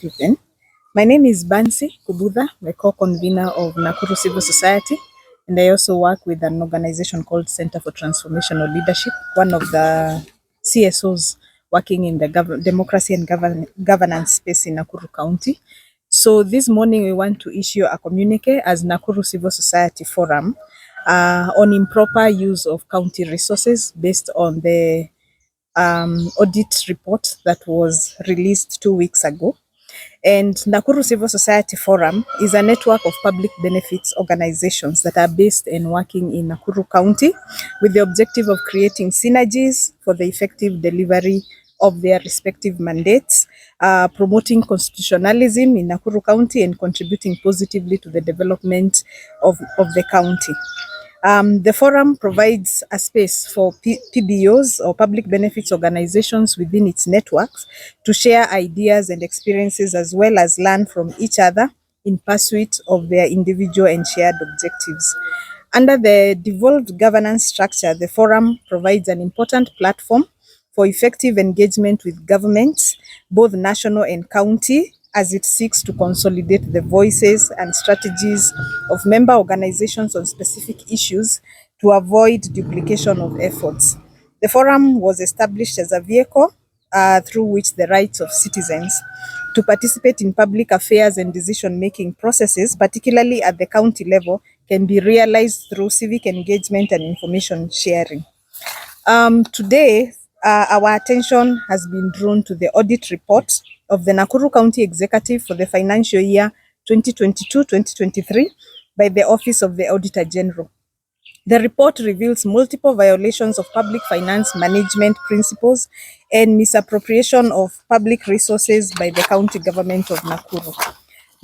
perspective then. My name is Bansi Kubudha, the co-convener of Nakuru Civil Society, and I also work with an organization called Center for Transformational Leadership, one of the CSOs working in the democracy and governance space in Nakuru County. So this morning we want to issue a communique as Nakuru Civil Society Forum on improper use of county resources based on the audit report that was released 2 weeks ago. And Nakuru Civil Society Forum is a network of public benefits organizations that are based and working in Nakuru County with the objective of creating synergies for the effective delivery of their respective mandates, promoting constitutionalism in Nakuru County and contributing positively to the development of the county. The forum provides a space for PBOs or public benefits organizations within its networks to share ideas and experiences as well as learn from each other in pursuit of their individual and shared objectives. Under the devolved governance structure, the forum provides an important platform for effective engagement with governments, both national and county, as it seeks to consolidate the voices and strategies of member organizations on specific issues to avoid duplication of efforts. The forum was established as a vehicle through which the rights of citizens to participate in public affairs and decision-making processes, particularly at the county level, can be realized through civic engagement and information sharing. Today, our attention has been drawn to the audit report of the Nakuru County Executive for the financial year 2022-2023 by the Office of the Auditor General. The report reveals multiple violations of public finance management principles and misappropriation of public resources by the county government of Nakuru.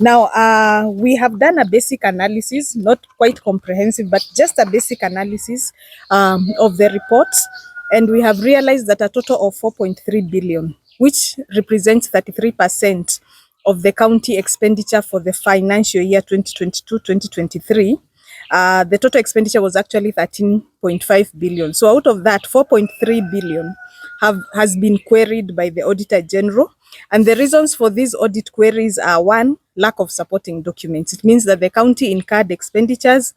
Now, we have done a basic analysis, not quite comprehensive, but just a basic analysis of the report. And we have realized that a total of 4.3 billion, which represents 33% of the county expenditure for the financial year 2022-2023, the total expenditure was actually 13.5 billion. So out of that, 4.3 billion has been queried by the Auditor General. And the reasons for these audit queries are: one, lack of supporting documents. It means that the county incurred expenditures,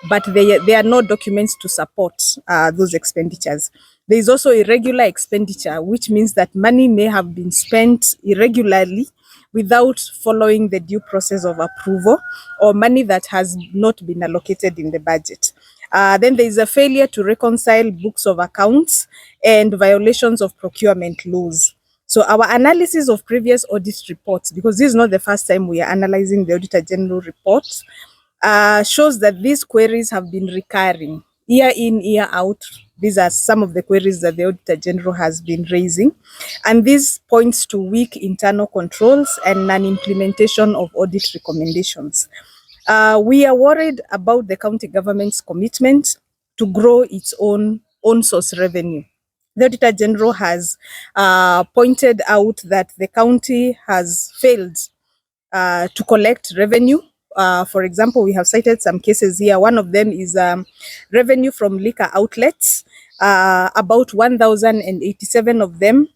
but there are no documents to support those expenditures. There is also irregular expenditure, which means that money may have been spent irregularly without following the due process of approval, or money that has not been allocated in the budget. Then there is a failure to reconcile books of accounts and violations of procurement laws. So our analysis of previous audit reports, because this is not the first time we are analyzing the Auditor General reports, shows that these queries have been recurring year in, year out. These are some of the queries that the Auditor General has been raising, and this points to weak internal controls and non-implementation of audit recommendations. We are worried about the county government's commitment to grow its own source revenue. The Auditor General has pointed out that the county has failed to collect revenue. For example, we have cited some cases here. One of them is revenue from liquor outlets. About 1,087 of them,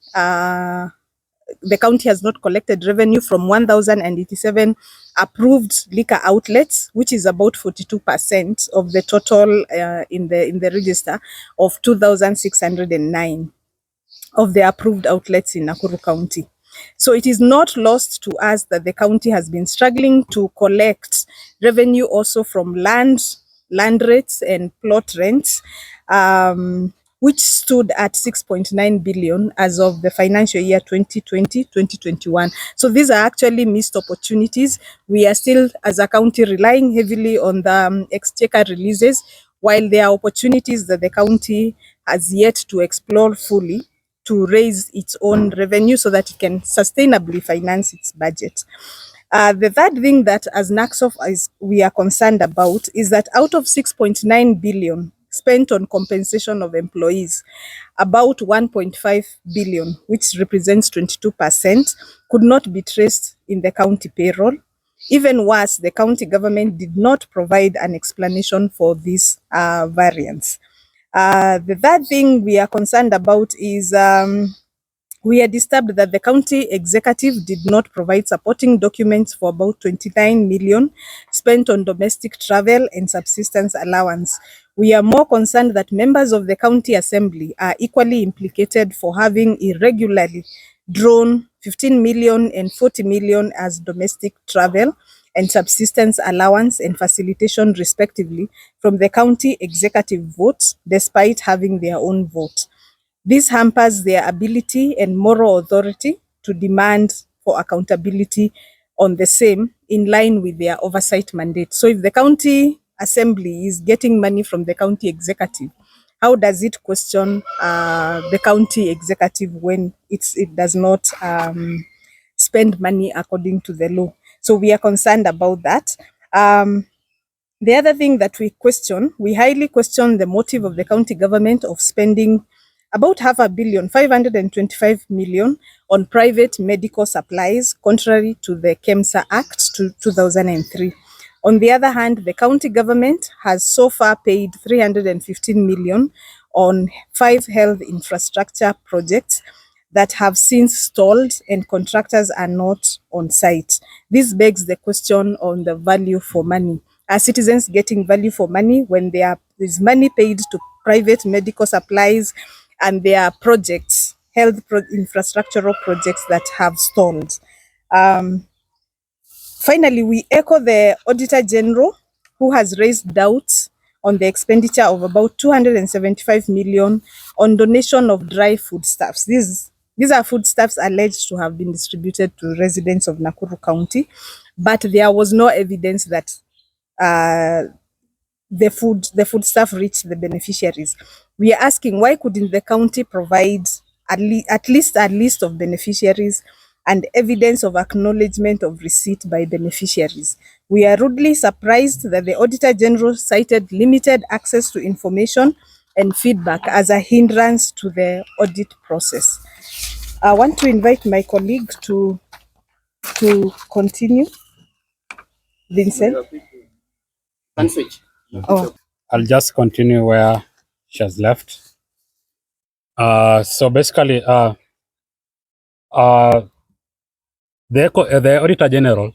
the county has not collected revenue from 1,087 approved liquor outlets, which is about 42% of the total in the register of 2,609 of the approved outlets in Nakuru County. So it is not lost to us that the county has been struggling to collect revenue also from land rates and plot rents, which stood at 6.9 billion as of the financial year 2020-2021. So these are actually missed opportunities. We are still, as a county, relying heavily on the exchequer releases, while there are opportunities that the county has yet to explore fully to raise its own revenue so that it can sustainably finance its budget. The third thing that as NACSOF we are concerned about is that out of 6.9 billion spent on compensation of employees, about 1.5 billion, which represents 22%, could not be traced in the county payroll. Even worse, the county government did not provide an explanation for this variance. The third thing we are concerned about is We are disturbed that the county executive did not provide supporting documents for about 29 million spent on domestic travel and subsistence allowance. We are more concerned that members of the county assembly are equally implicated for having irregularly drawn 15 million and 40 million as domestic travel and subsistence allowance and facilitation respectively from the county executive votes despite having their own vote. This hampers their ability and moral authority to demand for accountability on the same in line with their oversight mandate. So if the county assembly is getting money from the county executive, how does it question the county executive when it does not spend money according to the law? So we are concerned about that. The other thing that we highly question the motive of the county government of spending about $500 million, 525 million on private medical supplies, contrary to the KEMSA Act 2003. On the other hand, the county government has so far paid 315 million on 5 health infrastructure projects that have since stalled and contractors are not on site. This begs the question on the value for money. Are citizens getting value for money when there is money paid to private medical supplies and there are projects, infrastructural projects that have stalled? Finally, we echo the Auditor General, who has raised doubts on the expenditure of about 275 million on donation of dry foodstuffs. These are foodstuffs alleged to have been distributed to residents of Nakuru County, but there was no evidence that the foodstuff reached the beneficiaries. We are asking, why couldn't the county provide at least a list of beneficiaries and evidence of acknowledgement of receipt by beneficiaries? We are rudely surprised that the Auditor General cited limited access to information and feedback as a hindrance to the audit process. I want to invite my colleague to continue. Vincent? Oh. I'll just continue where she has left. So basically, the Auditor General.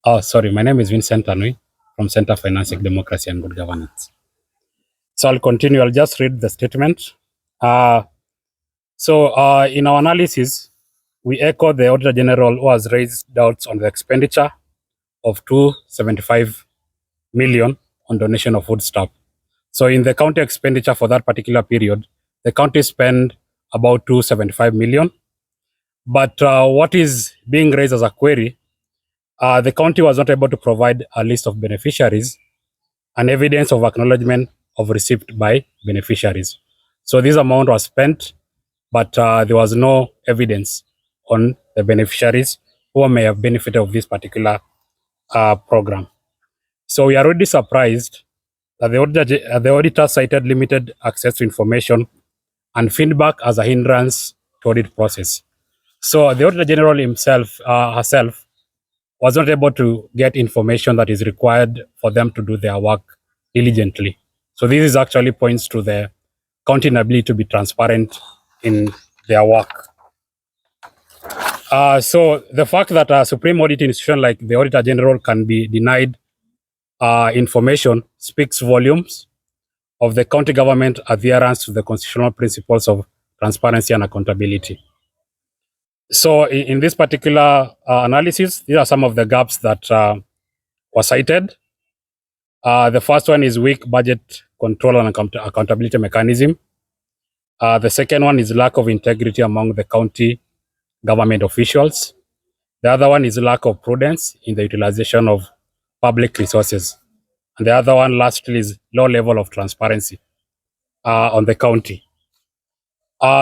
Oh, sorry, my name is Vincent Anui from Center for Financing Democracy and Good Governance. So I'll continue. I'll just read the statement. So in our analysis, we echo the Auditor General who has raised doubts on the expenditure of 275 million on donation of foodstuff. So in the county expenditure for that particular period, the county spent about 275 million. But what is being raised as a query, the county was not able to provide a list of beneficiaries and evidence of acknowledgement of receipt by beneficiaries. So this amount was spent, but there was no evidence on the beneficiaries who may have benefited of this particular program. So we are already surprised that the auditor cited limited access to information and feedback as a hindrance to audit process. So the Auditor General herself was not able to get information that is required for them to do their work diligently. So this is actually points to the county inability to be transparent in their work. So the fact that a supreme audit institution like the Auditor General can be denied information speaks volumes of the county government adherence to the constitutional principles of transparency and accountability. So in this particular analysis, these are some of the gaps that were cited. The first one is weak budget control and accountability mechanism. The second one is lack of integrity among the county government officials. The other one is lack of prudence in the utilization of public resources. And the other one, lastly, is low level of transparency on the county.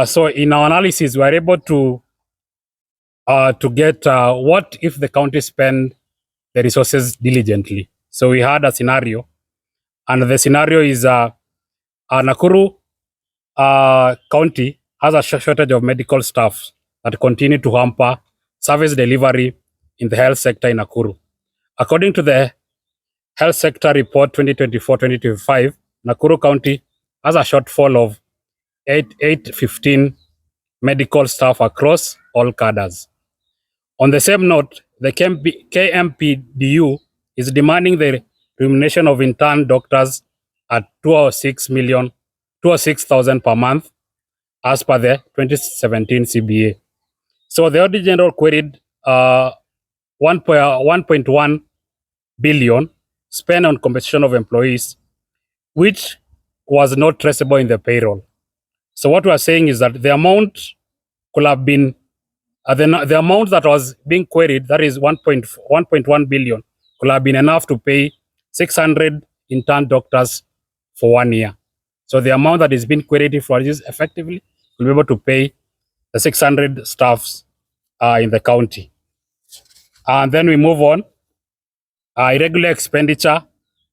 So in our analysis, we are able to get what if the county spend the resources diligently. So we had a scenario, and the scenario is Nakuru County has a shortage of medical staff that continue to hamper service delivery in the health sector in Nakuru. According to the Health Sector Report 2024-2025, Nakuru County has a shortfall of 815 medical staff across all cadres. On the same note, the KMPDU is demanding the remuneration of intern doctors at 206,000 per month as per the 2017 CBA. So the Auditor General queried 1.1 billion spent on compensation of employees, which was not traceable in the payroll. So what we are saying is that the amount could have been the amount that was being queried, that is 1.1 billion, could have been enough to pay 600 intern doctors for 1 year. So the amount that is being queried for this effectively will be able to pay the 600 staffs in the county. And then we move on. Irregular expenditure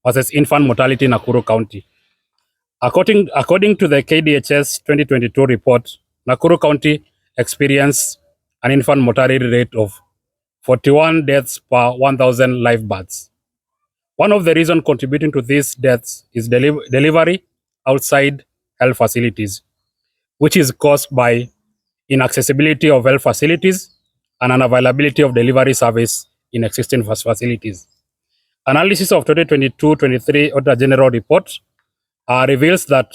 versus infant mortality in Nakuru County. According to the KDHS 2022 report, Nakuru County experienced an infant mortality rate of 41 deaths per 1,000 live births. One of the reasons contributing to these deaths is delivery outside health facilities, which is caused by inaccessibility of health facilities and unavailability of delivery service in existing facilities. Analysis of 2022-23 Auditor General report reveals that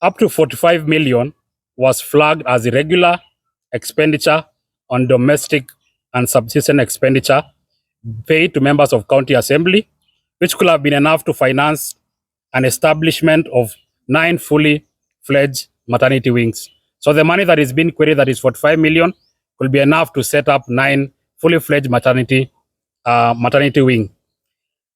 up to 45 million was flagged as irregular expenditure on domestic and subsistence expenditure paid to members of county assembly, which could have been enough to finance an establishment of 9 fully fledged maternity wings. So the money that is being queried, that is 45 million, will be enough to set up 9 fully fledged maternity wing.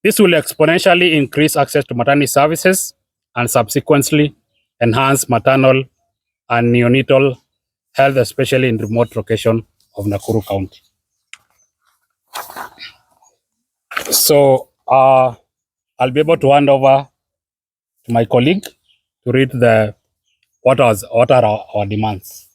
This will exponentially increase access to maternity services and subsequently enhance maternal and neonatal health, especially in remote location of Nakuru County. So I'll be able to hand over to my colleague to read what are our demands.